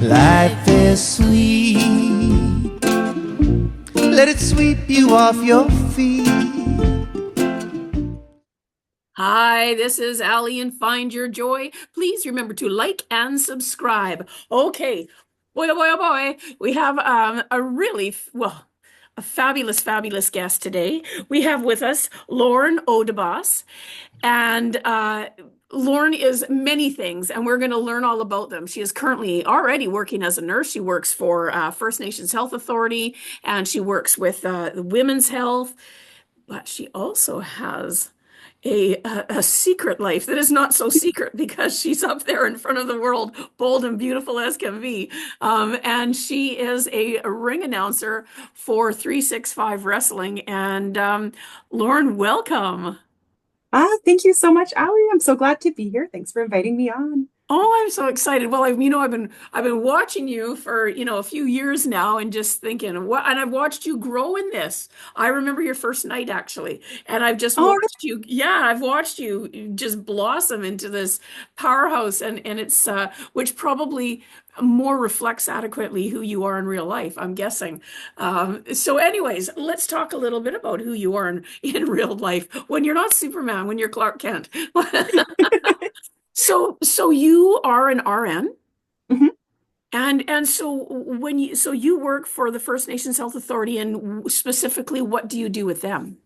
Life is sweet. Let it sweep you off your feet. Hi, this is Allie and Find Your Joy. Please remember to like and subscribe. Okay, boy, oh boy, oh boy, we have a really, a fabulous, fabulous guest today. We have with us Lauren Odebos, and Lauren is many things, and we're going to learn all about them. She is currently already working as a nurse. She works for First Nations Health Authority, and she works with Women's Health, but she also has a secret life that is not so secret because she's up there in front of the world, bold and beautiful as can be. And she is a ring announcer for 365 Wrestling. And Lauren, welcome. Thank you so much, Allie. I'm so glad to be here. Thanks for inviting me on. Oh, I'm so excited. Well, I've been watching you for, a few years now and just thinking, what, and I've watched you grow in this. I remember your first night actually, and I've just Oh, watched you, yeah, I've watched you just blossom into this powerhouse, and it's which probably more reflects adequately who you are in real life, I'm guessing. So anyways, let's talk a little bit about who you are in real life when you're not Superman, when you're Clark Kent. So you are an RN, mhm. and so you work for the First Nations Health Authority, and specifically, what do you do with them?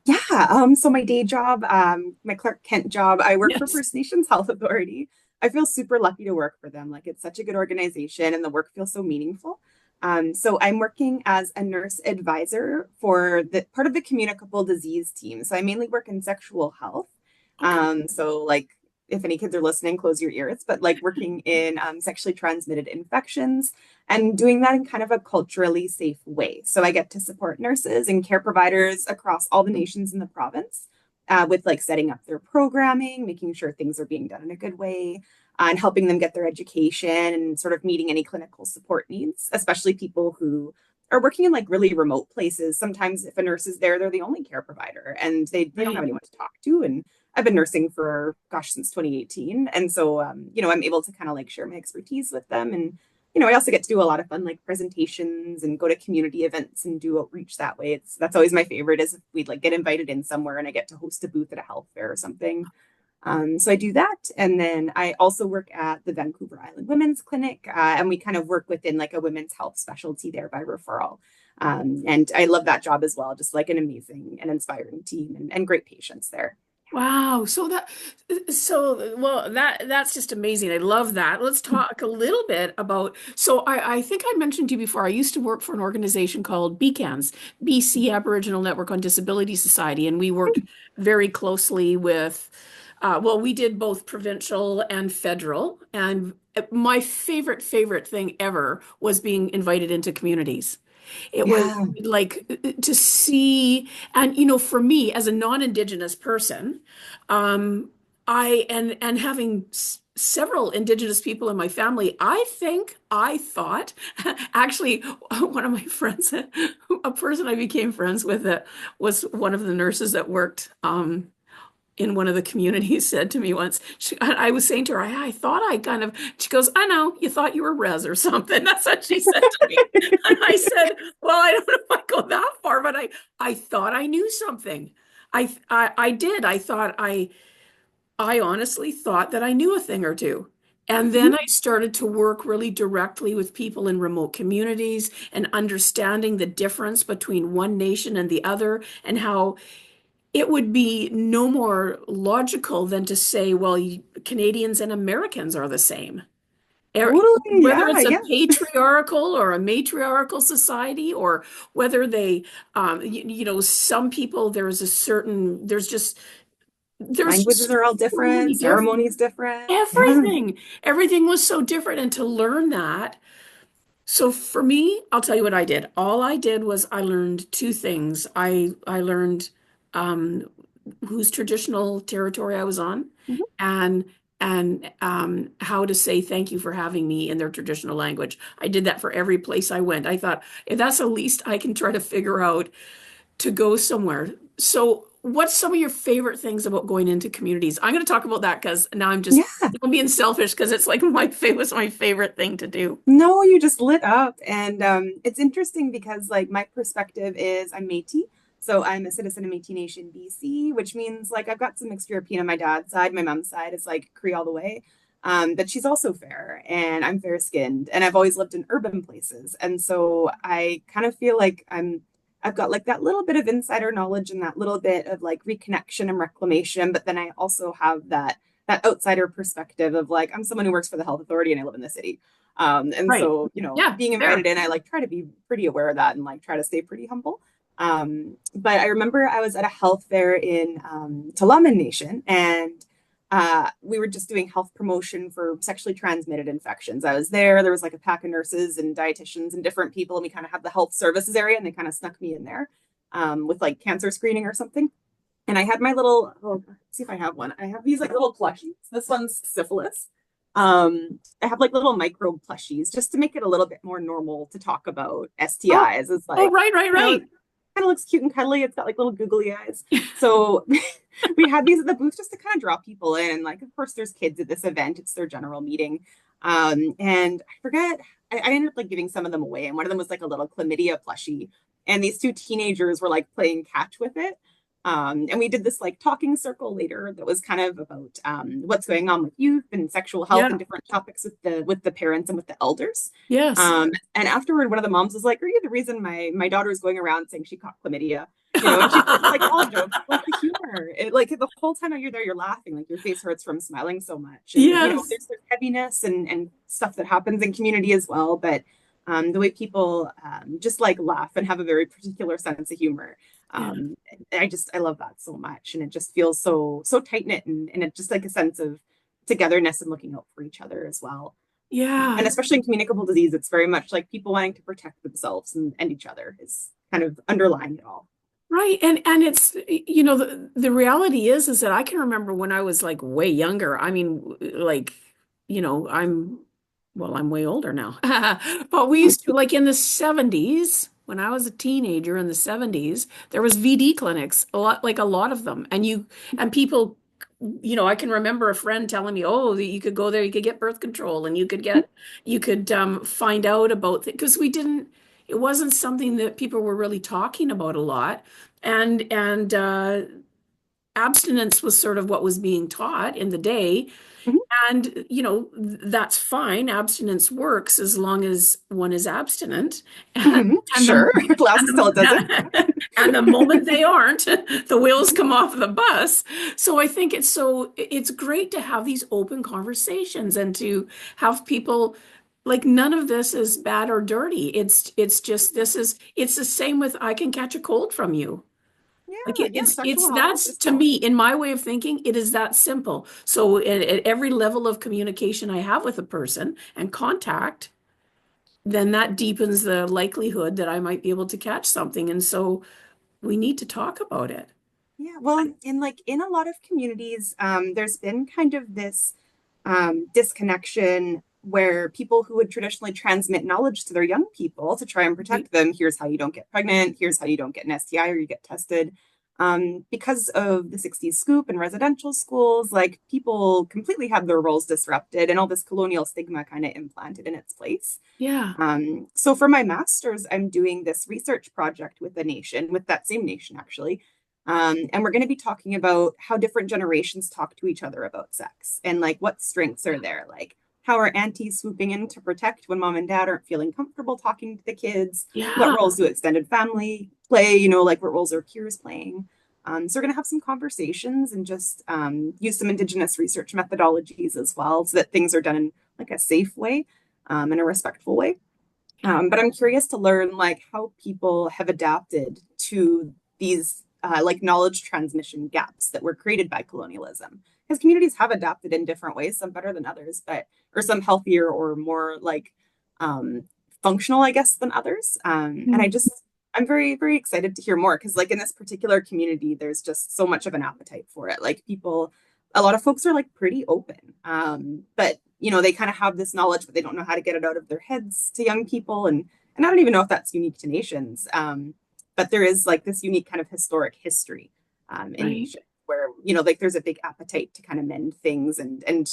Yeah. So my day job, my Clark Kent job, I work for Yes. First Nations Health Authority. I feel super lucky to work for them. Like it's such a good organization and the work feels so meaningful. So I'm working as a nurse advisor for the part of the communicable disease team. So I mainly work in sexual health. Okay. So like if any kids are listening, close your ears, but like working in sexually transmitted infections and doing that in kind of a culturally safe way. So I get to support nurses and care providers across all the nations in the province with like setting up their programming, making sure things are being done in a good way, and helping them get their education and sort of meeting any clinical support needs, especially people who are working in like really remote places. Sometimes if a nurse is there, they're the only care provider and they don't have Right. anyone to talk to. And I've been nursing for, gosh, since 2018. And so, I'm able to kind of like share my expertise with them. And, I also get to do a lot of fun like presentations and go to community events and do outreach that way. That's always my favorite is if we'd like get invited in somewhere and I get to host a booth at a health fair or something. So I do that. And then I also work at the Vancouver Island Women's Clinic, and we kind of work within like a women's health specialty there by referral. And I love that job as well, just like an amazing and inspiring team and great patients there. Wow. That's just amazing. I love that. Let's talk a little bit about, I think I mentioned to you before, I used to work for an organization called BCANS, BC Aboriginal Network on Disability Society, and we worked very closely with, we did both provincial and federal, and my favorite thing ever was being invited into communities. It was Yeah. like to see, and for me as a non-Indigenous person, and having several Indigenous people in my family, I thought, actually, one of my friends, a person I became friends with, was one of the nurses that worked in one of the communities said to me once, I was saying to her, I thought I kind of, she goes, I know, you thought you were res or something. That's what she said to me. And I said, well, I don't know if I go that far, but I thought I knew something. I did. I honestly thought that I knew a thing or two. And then Mhm. I started to work really directly with people in remote communities and understanding the difference between one nation and the other, and how it would be no more logical than to say, well, Canadians and Americans are the same. Totally. Whether Yeah. it's a Yeah. patriarchal or a matriarchal society, or whether they, some people, there's Languages just are all so many different, different, ceremonies different. Yeah. everything was so different. And to learn that, so for me, I'll tell you what I did. All I did was I learned two things. I learned um, whose traditional territory I was on, Mhm. and how to say thank you for having me in their traditional language. I did that for every place I went. I thought if that's the least I can try to figure out to go somewhere. So what's some of your favorite things about going into communities? I'm going to talk about that because now Yeah. I'm being selfish because it's like what's my favorite thing to do. No, you just lit up. And it's interesting because like my perspective is I'm Métis. So I'm a citizen of Métis Nation, BC, which means like I've got some mixed European on my dad's side. My mom's side is like Cree all the way. But she's also fair and I'm fair skinned and I've always lived in urban places. And so I kind of feel like I've got like that little bit of insider knowledge and that little bit of like reconnection and reclamation. But then I also have that outsider perspective of like I'm someone who works for the health authority and I live in the city. And Right. so, Yeah, being fair. invited in, I like try to be pretty aware of that and like try to stay pretty humble. But I remember I was at a health fair in Tla'amin Nation and we were just doing health promotion for sexually transmitted infections. I was there. There was like a pack of nurses and dietitians and different people, and we kind of had the health services area, and they kind of snuck me in there with like cancer screening or something. And I had my little, oh, let's see if I have one. I have these like little plushies. This one's syphilis. I have like little microbe plushies just to make it a little bit more normal to talk about Oh, STIs. It's oh, like, right, kind of looks cute and cuddly. It's got like little googly eyes. So we had these at the booth just to kind of draw people in. And like, of course, there's kids at this event. It's their general meeting. And I forget, I ended up like giving some of them away. And one of them was like a little chlamydia plushie. And these two teenagers were like playing catch with it. And we did this like talking circle later that was kind of about what's going on with youth and sexual health Yeah. and different topics with the parents and with the elders. Yes. And afterward, one of the moms was like, "Are you the reason my daughter is going around saying she caught chlamydia?" And she said, like all jokes, like the humor. Like the whole time you're there, you're laughing, like your face hurts from smiling so much. And Yes. there's heaviness and stuff that happens in community as well, but the way people just like laugh and have a very particular sense of humor. Yeah. I love that so much, and it just feels so tight knit, and it just like a sense of togetherness and looking out for each other as well. And Yeah. especially in communicable disease, it's very much like people wanting to protect themselves and each other is kind of underlying it all. Right. And it's, the reality is that I can remember when I was like way younger. I mean, like, I'm way older now. But we used to, like in the 70s, when I was a teenager in the 70s, there was VD clinics, a lot of them. And people, I can remember a friend telling me, oh, that you could go there, you could get birth control and you could find out about things because it wasn't something that people were really talking about a lot. And abstinence was sort of what was being taught in the day. Mhm. And, that's fine. Abstinence works as long as one is abstinent. Mhm. And Sure. It lasts till it doesn't. and the moment they aren't, the wheels come off the bus. So I think it's great to have these open conversations and to have people like none of this is bad or dirty. It's just it's the same with I can catch a cold from you. Like Yeah, yeah. it's Sexual health is that's just to me, in my way of thinking, it is that simple. So at every level of communication I have with a person and contact, then that deepens the likelihood that I might be able to catch something. And so we need to talk about it. yeah. Well, in a lot of communities, there's been kind of this disconnection where people who would traditionally transmit knowledge to their young people to try and Right. protect them, here's how you don't get pregnant, here's how you don't get an STI or you get tested. Because of the 60s scoop and residential schools, like people completely had their roles disrupted and all this colonial stigma kind of implanted in its place. Yeah. So for my master's, I'm doing this research project with with that same nation actually. And we're going to be talking about how different generations talk to each other about sex and like what strengths are there. Like, how are aunties swooping in to protect when mom and dad aren't feeling comfortable talking to the kids? What Yeah. roles do extended family play? Like what roles are peers playing? So we're going to have some conversations and just use some Indigenous research methodologies as well so that things are done in like a safe way, in a respectful way. But I'm curious to learn like how people have adapted to these like knowledge transmission gaps that were created by colonialism. Because communities have adapted in different ways, some better than others, or some healthier or more like um, functional, I guess, than others. And I'm very, very excited to hear more because like in this particular community, there's just so much of an appetite for it. Like a lot of folks are like pretty open, but they kind of have this knowledge, but they don't know how to get it out of their heads to young people. And I don't even know if that's unique to nations. But there is like this unique kind of historic history in Right. nations where, like there's a big appetite to kind of mend things and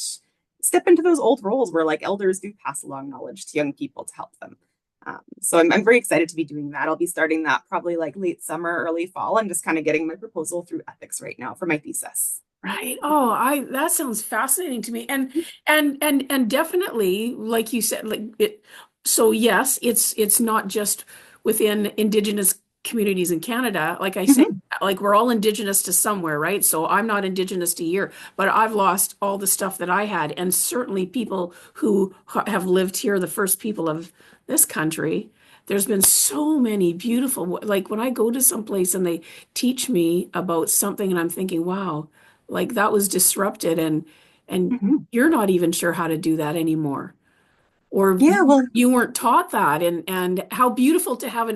step into those old roles where like elders do pass along knowledge to young people to help them. So I'm very excited to be doing that. I'll be starting that probably like late summer, early fall. I'm just kind of getting my proposal through ethics right now for my thesis. Right. Oh, I that sounds fascinating to me. And definitely, like you said, like it, so yes, it's not just within Indigenous communities in Canada. Like I say, Mhm. like we're all Indigenous to somewhere, right? So I'm not Indigenous to here, but I've lost all the stuff that I had. And certainly people who have lived here, the first people of this country, there's been so many beautiful, like when I go to some place and they teach me about something and I'm thinking, wow, like that was disrupted and Mhm. you're not even sure how to do that anymore. Or Yeah, well, you weren't taught that. And how beautiful to have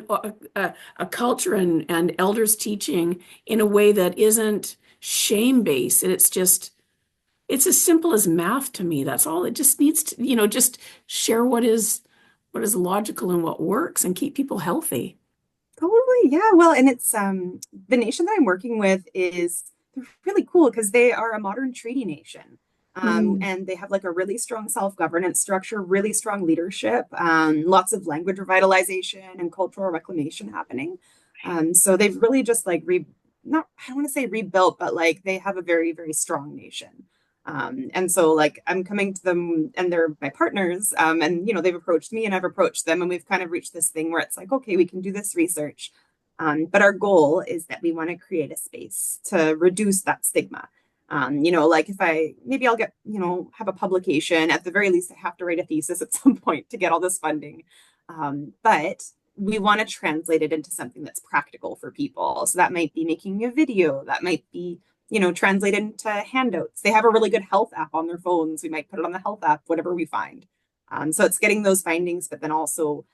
a culture and elders teaching in a way that isn't shame-based. It's just, it's as simple as math to me. That's all. It just needs to, just share what is logical and what works and keep people healthy. totally. Yeah. Well, and it's the nation that I'm working with is they're really cool because they are a modern treaty nation. Mm. And they have like a really strong self-governance structure, really strong leadership, lots of language revitalization and cultural reclamation happening. So they've really just like not I don't want to say rebuilt, but like they have a very, very strong nation. And so like I'm coming to them and they're my partners, and they've approached me and I've approached them and we've kind of reached this thing where it's like, okay, we can do this research. But our goal is that we want to create a space to reduce that stigma. Like if maybe I'll get, have a publication, at the very least, I have to write a thesis at some point to get all this funding. But we want to translate it into something that's practical for people. So that might be making a video, that might be, translated into handouts. They have a really good health app on their phones. We might put it on the health app, whatever we find. So it's getting those findings, but then also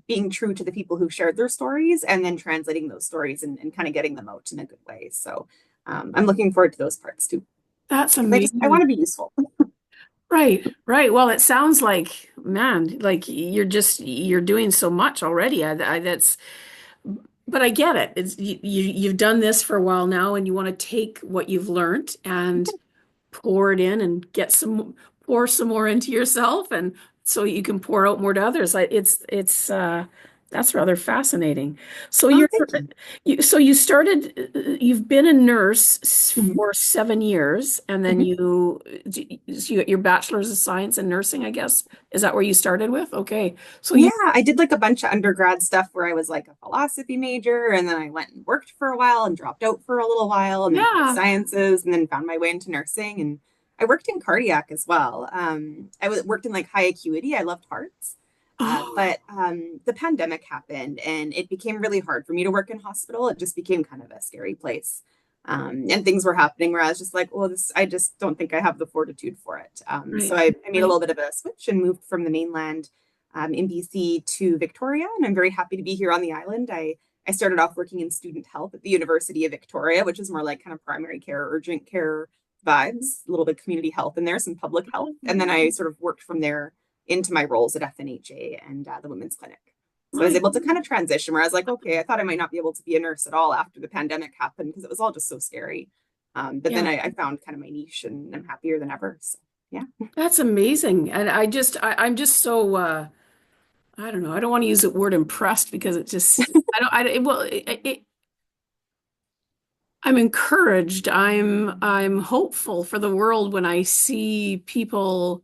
being true to the people who shared their stories and then translating those stories and kind of getting them out in a good way. So I'm looking forward to those parts too, That's because I want amazing. to be useful. Right, right. Well, it sounds like, man, like you're doing so much already. But I get it. You've done this for a while now, and you want to take what you've learned and pour it in and pour some more into yourself, and so you can pour out more to others. It's that's rather fascinating. So Oh, thank you. you started. You've been a nurse Mhm. for 7 years, and then Mhm. you got your bachelor's of science in nursing, I guess. Is that where you started with? Okay, so Yeah, you I did like a bunch of undergrad stuff where I was like a philosophy major, and then I went and worked for a while and dropped out for a little while, and then did yeah. sciences, and then found my way into nursing. And I worked in cardiac as well. Worked in like high acuity. I loved hearts. Oh, But the pandemic happened and it became really hard for me to work in hospital. It just became kind of a scary place. And things were happening where I was just like, well, I just don't think I have the fortitude for it. So right, I made a right. little bit of a switch and moved from the mainland in BC to Victoria. And I'm very happy to be here on the island. I started off working in student health at the University of Victoria, which is more like kind of primary care, urgent care vibes, a little bit of community health in there, some public health. And then I sort of worked from there into my roles at FNHA and the Women's Clinic. So I was Right. able to kind of transition where I was like, okay, I thought I might not be able to be a nurse at all after the pandemic happened because it was all just so scary. But then Yeah. I found kind of my niche and I'm happier than ever. So yeah. That's amazing. And I'm just so I don't know. I don't want to use the word impressed because it just I don't I well I'm encouraged. I'm hopeful for the world when I see people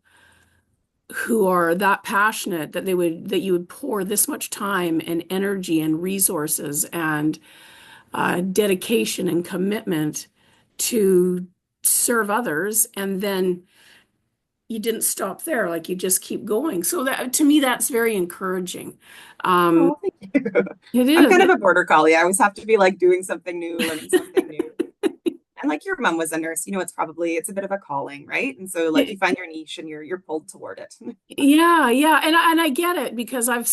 who are that passionate that you would pour this much time and energy and resources and dedication and commitment to serve others, and then you didn't stop there, like you just keep going. So that to me, that's very encouraging. Um, Oh, thank you. it I'm is. kind of a border collie. I always have to be like doing something new, learning something new. And like your mom was a nurse, it's a bit of a calling, right? And so like you find your niche and you're pulled toward it. Yeah, yeah, and I get it because I've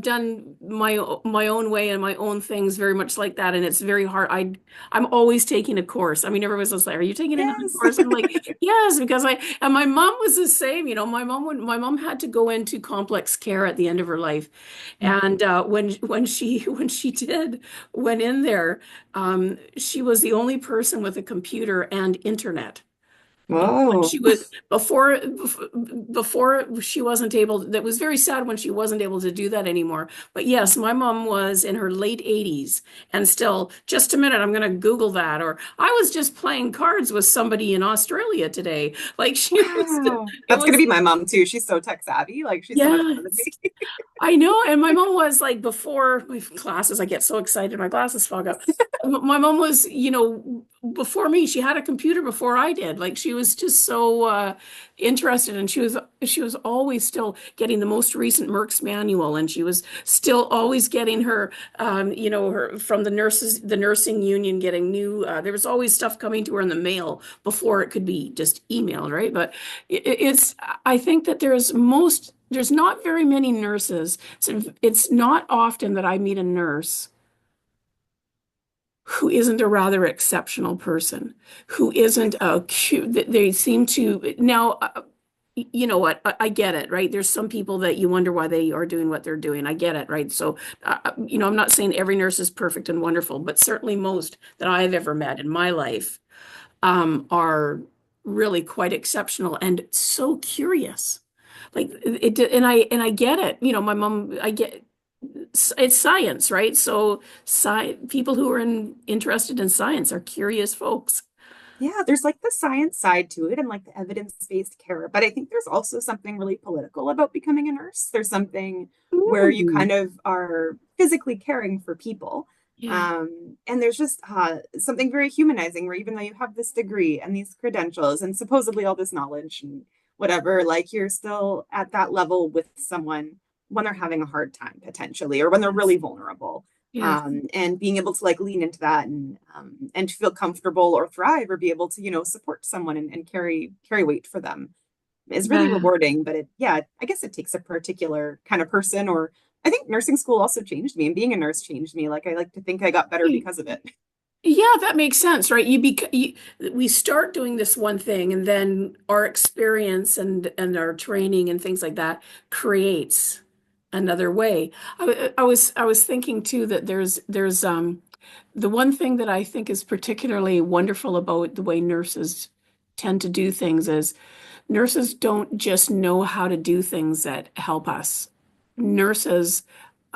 done my own way and my own things very much like that, and it's very hard. I'm always taking a course. I mean, everyone's just like, "Are you taking another Yes. course?" I'm like, "Yes," because and my mom was the same. My mom had to go into complex care at the end of her life, and when she went in there, she was the only person with a computer and internet. When Whoa. she was before she wasn't able, that was very sad when she wasn't able to do that anymore. But yes, my mom was in her late 80s and still, just a minute, I'm going to Google that. Or I was just playing cards with somebody in Australia today. Like she was, Wow. it That's gonna was, be my mom too. She's so tech savvy. Like she's so much yeah. better than me. I know, and my mom was like before my glasses, I get so excited, my glasses fog up. My mom was, before me, she had a computer before I did. Like she was just so interested, and she was always still getting the most recent Merck's manual, and she was still always getting her from the nursing union, getting new. There was always stuff coming to her in the mail before it could be just emailed, right? But it's I think that there's not very many nurses. So it's not often that I meet a nurse who isn't a rather exceptional person, who isn't a cute. They seem to now. You know what? I get it, right? There's some people that you wonder why they are doing what they're doing. I get it, right? So, I'm not saying every nurse is perfect and wonderful, but certainly most that I've ever met in my life are really quite exceptional and so curious. Like and I get it. My mom, I get it's science, right? So people who are interested in science are curious folks. Yeah, there's like the science side to it and like the evidence-based care, but I think there's also something really political about becoming a nurse. There's something where you Mm. kind of are physically caring for people. Yeah. And there's just something very humanizing where even though you have this degree and these credentials and supposedly all this knowledge and whatever, like you're still at that level with someone when they're having a hard time potentially or when they're really Yes. vulnerable, Yes. and being able to like lean into that and feel comfortable or thrive or be able to support someone and carry weight for them is really Yeah. rewarding. But I guess it takes a particular kind of person. Or I think nursing school also changed me, and being a nurse changed me. Like I like to think I got better because of it. Yeah, that makes sense, right? We start doing this one thing, and then our experience and our training and things like that creates another way. I was thinking too that there's the one thing that I think is particularly wonderful about the way nurses tend to do things is nurses don't just know how to do things that help us. Nurses,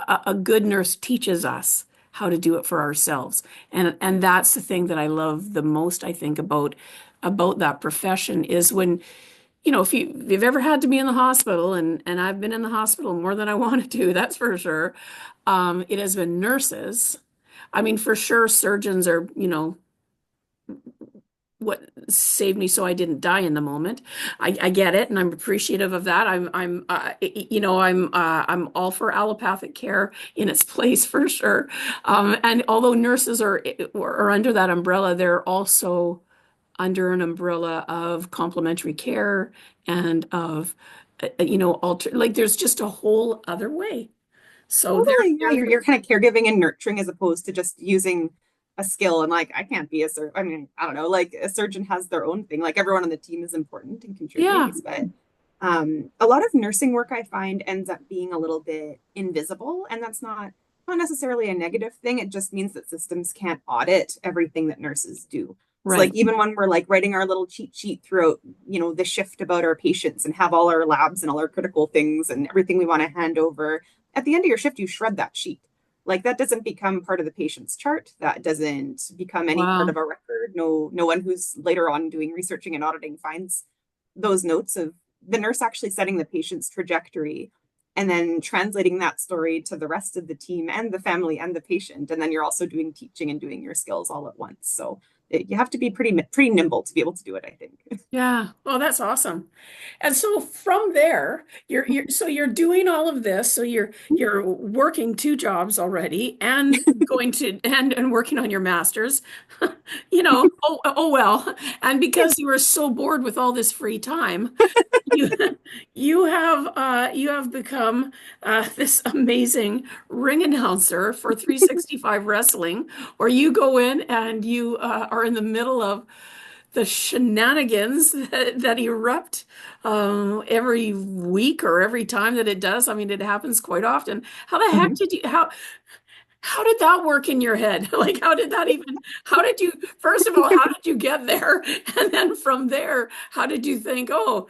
a good nurse teaches us how to do it for ourselves. And that's the thing that I love the most, I think, about that profession is when, if you've ever had to be in the hospital, and I've been in the hospital more than I wanted to, that's for sure. It has been nurses. I mean, for sure, surgeons are, what saved me so I didn't die in the moment. I get it, and I'm appreciative of that. I'm all for allopathic care in its place for sure. And although nurses are under that umbrella, they're also under an umbrella of complementary care and of alter like there's just a whole other way. So Totally. Yeah, they're you're kind of caregiving and nurturing as opposed to just using a skill. And like, I can't be a surgeon. I mean, I don't know. Like, a surgeon has their own thing. Like, everyone on the team is important and yeah, contributes, but a lot of nursing work I find ends up being a little bit invisible, and that's not necessarily a negative thing. It just means that systems can't audit everything that nurses do. So like right. even when we're like writing our little cheat sheet throughout, the shift about our patients and have all our labs and all our critical things and everything we want to hand over, at the end of your shift, you shred that sheet. Like that doesn't become part of the patient's chart. That doesn't become any part Wow. of a record. No one who's later on doing researching and auditing finds those notes of the nurse actually setting the patient's trajectory and then translating that story to the rest of the team and the family and the patient. And then you're also doing teaching and doing your skills all at once. So you have to be pretty nimble to be able to do it, I think. Yeah. Oh, that's awesome. And so from there, you're doing all of this. So you're working two jobs already and going to and working on your master's. Oh well. And because you were so bored with all this free time, you you have become this amazing ring announcer for 365 Wrestling, where you go in and you are in the middle of the shenanigans that erupt every week or every time that it does. I mean, it happens quite often. How the heck Mhm. how did that work in your head? Like, how did you, first of all, how did you get there? And then from there, how did you think, oh,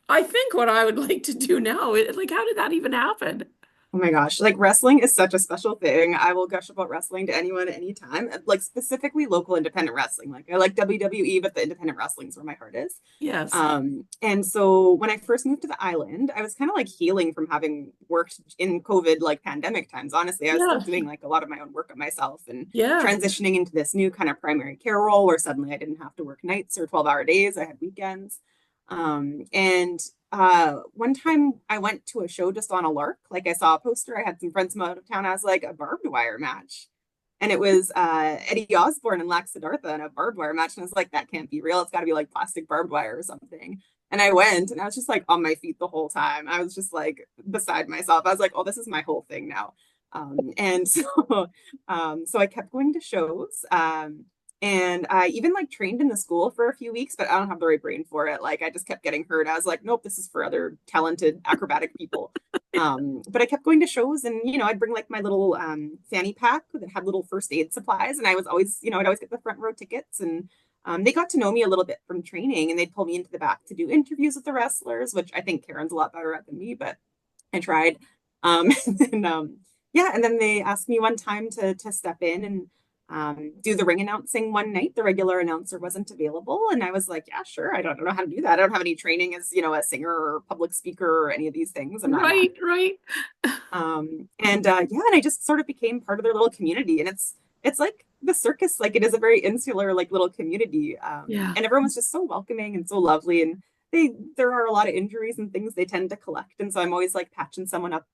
I think what I would like to do now, like, how did that even happen? Oh my gosh, like wrestling is such a special thing. I will gush about wrestling to anyone at any time. Like specifically local independent wrestling. Like I like WWE, but the independent wrestling is where my heart is. Yes. And so when I first moved to the island, I was kind of like healing from having worked in COVID, like pandemic times. Honestly, I was still Yeah. doing like a lot of my own work on myself and Yeah. transitioning into this new kind of primary care role where suddenly I didn't have to work nights or 12-hour days. I had weekends. And one time I went to a show just on a lark. Like I saw a poster, I had some friends from out of town. I was like, a barbed wire match. And it was Eddie Osborne and Lax Siddhartha in a barbed wire match. And I was like, that can't be real. It's got to be like plastic barbed wire or something. And I went and I was just like on my feet the whole time. I was just like beside myself. I was like, oh, this is my whole thing now. And so, so I kept going to shows. And I even like trained in the school for a few weeks, but I don't have the right brain for it. Like I just kept getting hurt. I was like, nope, this is for other talented acrobatic people. But I kept going to shows and, I'd bring like my little fanny pack that had little first aid supplies. And I was always, I'd always get the front row tickets. And they got to know me a little bit from training and they'd pull me into the back to do interviews with the wrestlers, which I think Karen's a lot better at than me, but I tried. And then, yeah, and then they asked me one time to step in and do the ring announcing one night. The regular announcer wasn't available. And I was like, yeah, sure. I don't know how to do that. I don't have any training as, a singer or public speaker or any of these things. I'm not an Right, actor. right. And yeah, and I just sort of became part of their little community. And it's like the circus, like it is a very insular, like little community. Yeah. And everyone was just so welcoming and so lovely. And there are a lot of injuries and things they tend to collect. And so I'm always like patching someone up,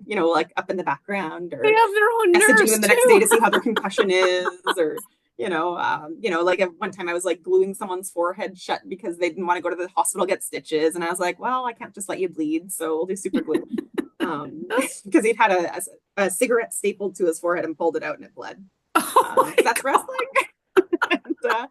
like up in the background They or have their own messaging nurse them the next day too. to see how their concussion is or like at one time I was like gluing someone's forehead shut because they didn't want to go to the hospital get stitches and I was like, well, I can't just let you bleed, so we'll do super glue. Because he'd had a cigarette stapled to his forehead and pulled it out and it bled. Oh my That's wrestling. And, yeah,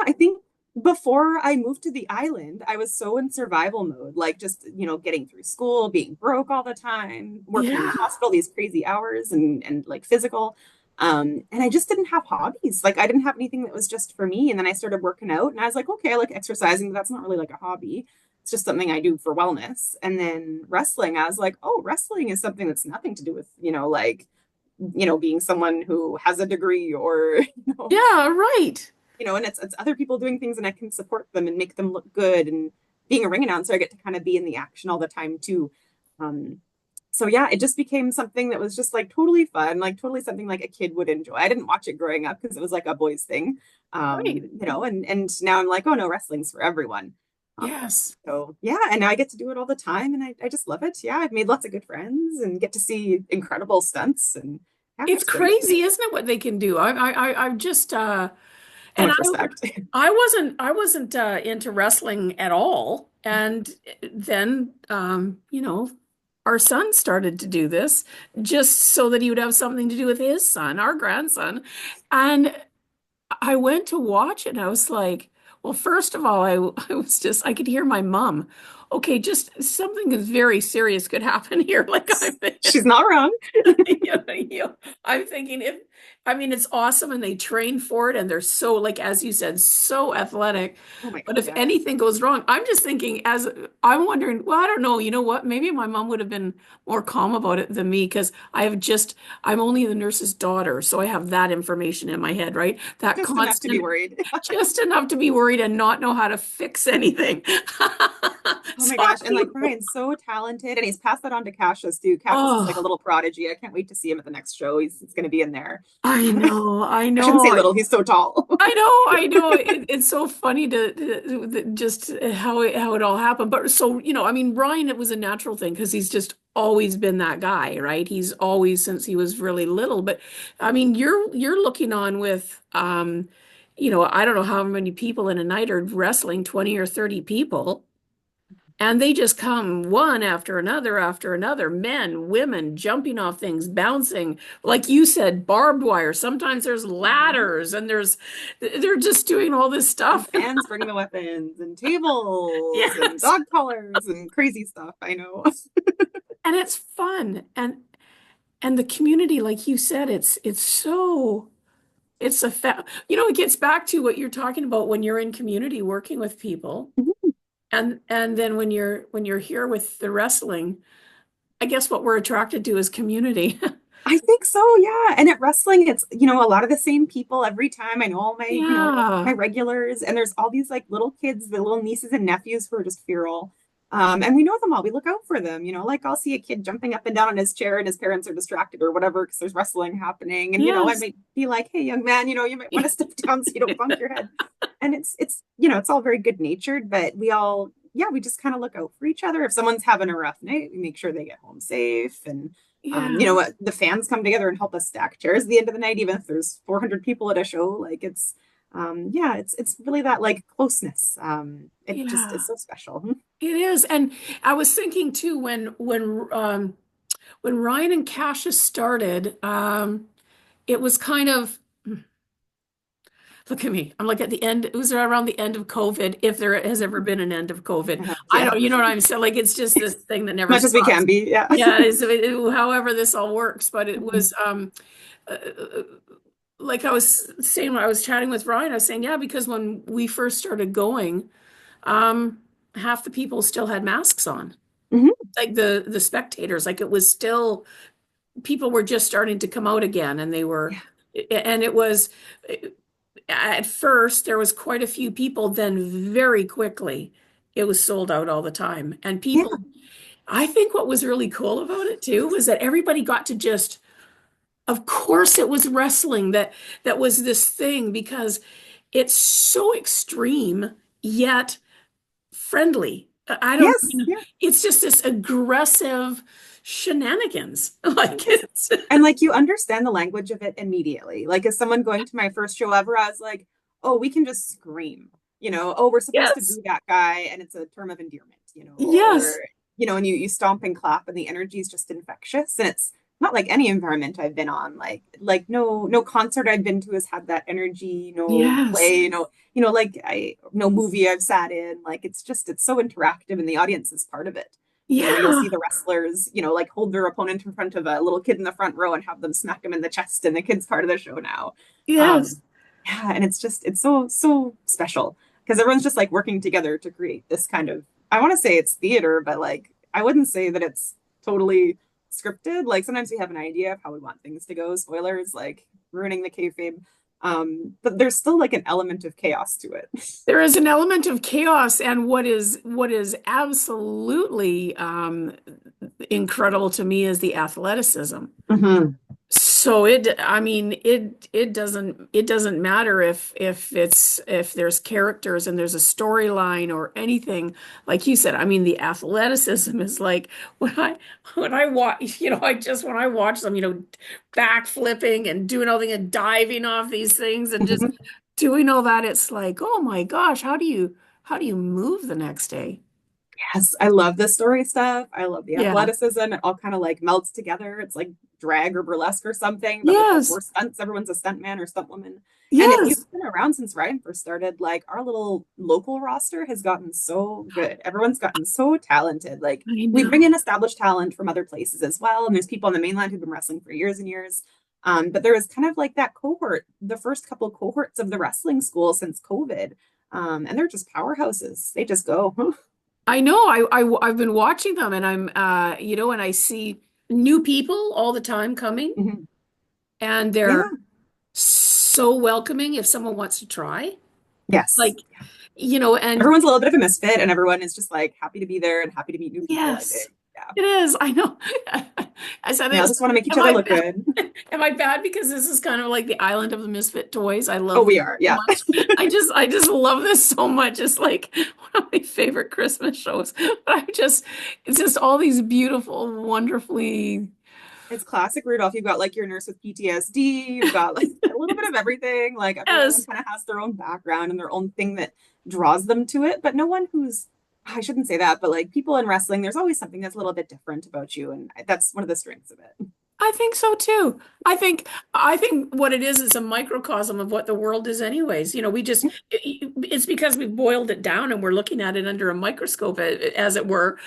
I think before I moved to the island, I was so in survival mode, like just, getting through school, being broke all the time, working in the Yeah. hospital, these crazy hours and like physical. And I just didn't have hobbies. Like I didn't have anything that was just for me. And then I started working out and I was like, okay, I like exercising, but that's not really like a hobby. It's just something I do for wellness. And then wrestling, I was like, oh, wrestling is something that's nothing to do with, being someone who has a degree or, Yeah, right. and it's other people doing things and I can support them and make them look good. And being a ring announcer, I get to kind of be in the action all the time too. So yeah, it just became something that was just like totally fun, like totally something like a kid would enjoy. I didn't watch it growing up because it was like a boys thing. Right. And now I'm like, oh no, wrestling's for everyone. Yes. So yeah, and now I get to do it all the time and I just love it. Yeah, I've made lots of good friends and get to see incredible stunts and yeah, It's it's great. crazy, isn't it, what they can do? I've just So and much respect. I wasn't into wrestling at all. And then our son started to do this just so that he would have something to do with his son, our grandson. And I went to watch it and I was like, well, first of all, I could hear my mom. Okay, just something is very serious could happen here. Like She's not wrong. I'm thinking it's awesome and they train for it and they're so, like, as you said, so athletic. Oh my But God, if yeah. anything goes wrong, I'm just thinking I'm wondering, well, I don't know, you know what? Maybe my mom would have been more calm about it than me because I'm only the nurse's daughter. So I have that information in my head, right? That Just enough to be constant, worried. just enough to be worried and not know how to fix anything. Oh my So I gosh. And like Brian's so talented and he's passed that on to Cassius too. Cassius is like a oh, little prodigy. I can't wait to see him at the next show. He's going to be in there. I I know, I shouldn't say know. little, he's so tall. I know, I know. It's so funny just how it all happened. But so, I mean, Ryan, it was a natural thing because he's just always been that guy, right? He's always since he was really little. But I mean, you're looking on with I don't know how many people in a night are wrestling, 20 or 30 people. And they just come one after another, men, women, jumping off things, bouncing. Like you said, barbed wire. Sometimes there's Mhm. ladders and they're just doing all this And stuff. fans bring the weapons and tables and Yes. dog collars and crazy stuff. I know. And it's fun. And the community, like you said, it's so it's it gets back to what you're talking about when you're in community working with people. And then when you're here with the wrestling, I guess what we're attracted to is community. I think so, yeah. And at wrestling, it's, a lot of the same people every time. I know all my Yeah. regulars, and there's all these like little kids, the little nieces and nephews who are just feral. And we know them all. We look out for them, like I'll see a kid jumping up and down on his chair and his parents are distracted or whatever because there's wrestling happening. And, I Yes. might be like, hey, young man, you might want to step down so you don't bump your head. And it's, it's all very good natured, but we just kind of look out for each other. If someone's having a rough night, we make sure they get home safe. And Yeah. what the fans come together and help us stack chairs at the end of the night, even if there's 400 people at a show. Like it's really that like closeness. It just Yeah. is so special. It is. And I was thinking too when Ryan and Cassius started, it was kind of look at me. I'm like at the end, it was around the end of COVID, if there has ever been an end of COVID. I Yeah, don't, you know what I'm saying? Like it's just this thing that never much as we stops. can be. Yeah. Yeah, however this all works, but it was uh, like I was saying when I was chatting with Ryan, I was saying, yeah, because when we first started going, um, half the people still had masks on. Mhm. Like the spectators, like it was still people were just starting to come out again, and Yeah. and it was at first there was quite a few people, then very quickly it was sold out all the time. And Yeah. people, I think what was really cool about it too was that everybody got to just, of course, it was wrestling that was this thing because it's so extreme yet friendly. I don't, Yes. Yeah. it's just this aggressive shenanigans. Like Yes. it's, And like you understand the language of it immediately. Like as someone going to my first show ever, I was like, oh, we can just scream, oh, we're supposed to yes, boo that guy and it's a term of endearment, or yes, and you stomp and clap and the energy is just infectious. And it's not like any environment I've been on. Like no concert I've been to has had that energy, no yes, play, like I no movie I've sat in. Like it's so interactive and the audience is part of it. You'll yeah, see the wrestlers, like hold their opponent in front of a little kid in the front row and have them smack him in the chest, and the kid's part of the show now. yes. Um, yeah, and it's so special because everyone's just like working together to create this kind of, I want to say it's theater, but like I wouldn't say that it's totally scripted. Like sometimes we have an idea of how we want things to go. Spoilers, like ruining the kayfabe. But there's still like an element of chaos to it. There is an element of chaos, and what is absolutely incredible to me is the athleticism. Mhm. So I mean, it doesn't matter if there's characters and there's a storyline or anything. Like you said, I mean, the athleticism is like when I watch, when I watch them, backflipping and doing all the and diving off these things and just Mhm. doing all that, it's like, oh my gosh, how do you move the next day? Yes, I love the story stuff. I love the Yeah. athleticism. It all kind of like melts together. It's like drag or burlesque or something, but with Yes. more stunts. Everyone's a stunt man or stunt woman. And you've Yes. been around since Ryan first started. Like our little local roster has gotten so good. Everyone's gotten so talented. Like I we bring know. in established talent from other places as well. And there's people on the mainland who've been wrestling for years and years. But there was kind of like that cohort, the first couple cohorts of the wrestling school since COVID. And they're just powerhouses. They just go. I know. I've been watching them, and and I see new people all the time coming, Mhm. and Yeah. they're so welcoming if someone wants to try. Yes. Like and Everyone's a little bit of a misfit, and everyone is just like happy to be there and happy to meet new people, I yes, think. Yeah. it is. I know. I said We all it's, just want to make each am other I look bad? good. Am I bad because this is kind of like the island of the misfit toys? I Oh, love we this are. so Yeah. much. I just love this so much. It's like one of my favorite Christmas shows. But it's just all these beautiful, wonderfully, It's classic Rudolph. You've got like your nurse with PTSD. You've got like a little bit of everything. Like everyone yes, kind of has their own background and their own thing that draws them to it. But no one who's, I shouldn't say that, but like people in wrestling, there's always something that's a little bit different about you. And that's one of the strengths of it. I think so too. I think what it is a microcosm of what the world is anyways. It's because we've boiled it down and we're looking at it under a microscope as it were.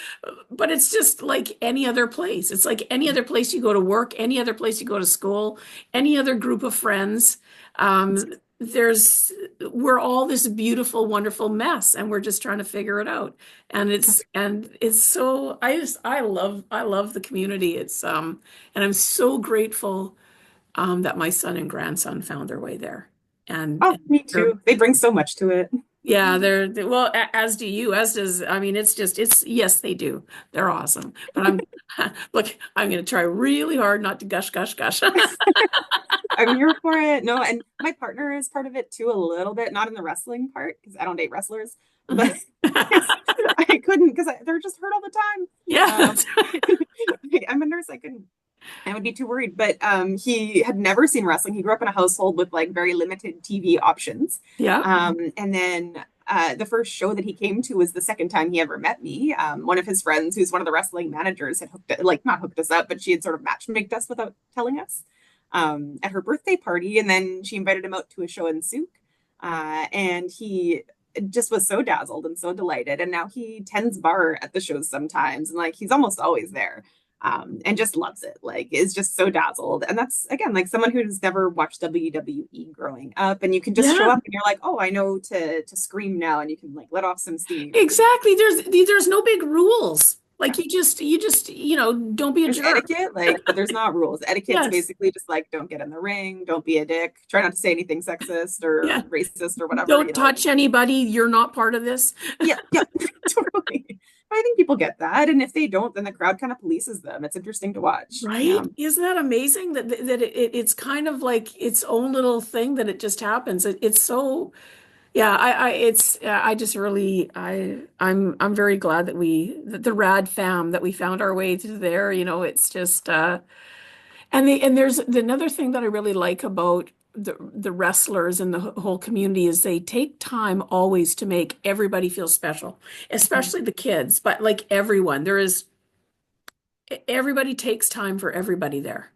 But it's just like any other place. It's like any other place you go to work, any other place you go to school, any other group of friends. There's we're all this beautiful, wonderful mess and we're just trying to figure it out. And it's so I love the community. And I'm so grateful that my son and grandson found their way there. And, Oh, and me they're, too. They bring so much to it. yeah, well, as do you, as does, I mean, yes, they do. They're awesome. But look, I'm going to try really hard not to gush, gush, gush. I'm here for it. No, and my partner is part of it too, a little bit, not in the wrestling part because I don't date wrestlers, but I couldn't because they're just hurt all the Yeah, time. that's right. I'm a nurse. I would be too worried. But he had never seen wrestling. He grew up in a household with like very limited TV options. Yeah. And then the first show that he came to was the second time he ever met me. One of his friends, who's one of the wrestling managers, had not hooked us up, but she had sort of matchmaked us without telling us at her birthday party. And then she invited him out to a show in Souk. And he just was so dazzled and so delighted. And now he tends bar at the shows sometimes. And like he's almost always there. And just loves it, like is just so dazzled. And that's again like someone who's never watched WWE growing up, and you can just show Yeah, up and you're like, oh, I know to scream now, and you can like let off some steam. exactly. There's no big rules. Like you just, don't be a There's jerk. etiquette, like, but there's not rules. Etiquette's Yes. basically just like don't get in the ring, don't be a dick, try not to say anything sexist or Yeah. racist or whatever, Don't touch anybody. You're not part of this. Yeah, yeah, totally. I think people get that, and if they don't, then the crowd kind of polices them. It's interesting to watch. Right? Yeah. Isn't that amazing that it's kind of like its own little thing that it just happens. It's so, yeah, I just really, I'm very glad that the rad fam that we found our way to there, it's just, and there's another thing that I really like about the wrestlers and the whole community is they take time always to make everybody feel special, especially the kids, but like everyone. Everybody takes time for everybody there.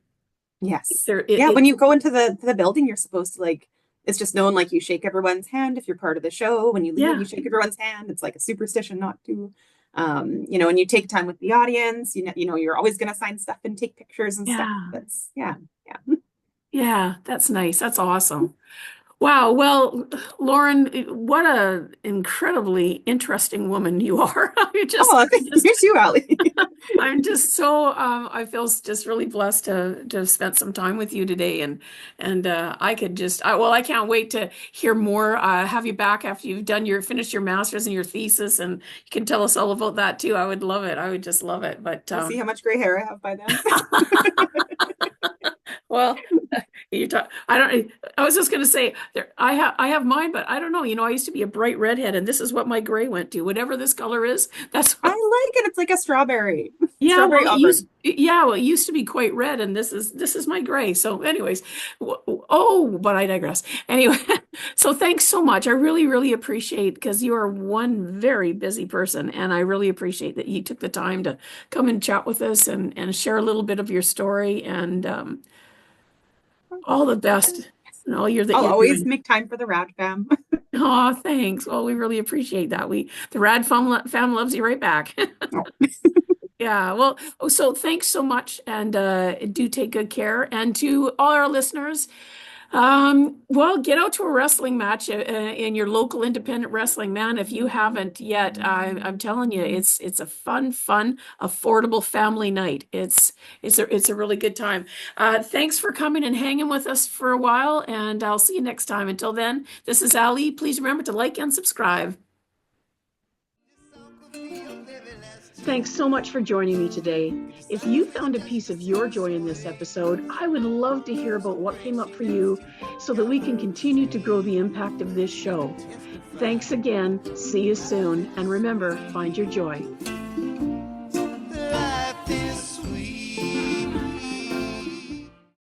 Yes. There, Yeah, when you go into the building, you're supposed to like it's just known like you shake everyone's hand if you're part of the show. When you leave, yeah, you shake everyone's hand. It's like a superstition not to. And you take time with the audience, you're always gonna sign stuff and take pictures and stuff. yeah, That's yeah, yeah. yeah. That's nice. That's awesome. Wow. Well, Lauren, what a incredibly interesting woman you are. Oh, you too, Allie. I'm just so I feel just really blessed to have spent some time with you today, and I could well, I can't wait to hear more. Have you back after you've finished your master's and your thesis, and you can tell us all about that too. I would love it. I would just love it. But We'll see how much gray hair I have by then. well, I don't. I was just going to say there. I have mine, but I don't know. I used to be a bright redhead, and this is what my gray went to. Whatever this color is, that's I what. like it. It's like a strawberry. Yeah, Strawberry auburn. it used to be quite red, and this is my gray. So, anyways, but I digress. Anyway, so thanks so much. I really, really appreciate because you are one very busy person, and I really appreciate that you took the time to come and chat with us and share a little bit of your story and all the best and all that I'll you're always doing. make time for the Rad Fam. Oh, thanks. Well, we really appreciate that. The Rad fam loves you right back. Yeah, well, so thanks so much and do take good care. And to all our listeners, Well, get out to a wrestling match in your local independent wrestling, man. If you haven't yet, I'm telling you, it's a fun, affordable family night. It's a really good time. Thanks for coming and hanging with us for a while, and I'll see you next time. Until then, this is Ali. Please remember to like and subscribe. Thanks so much for joining me today. If you found a piece of your joy in this episode, I would love to hear about what came up for you so that we can continue to grow the impact of this show. Thanks again. See you soon. And remember, find your joy.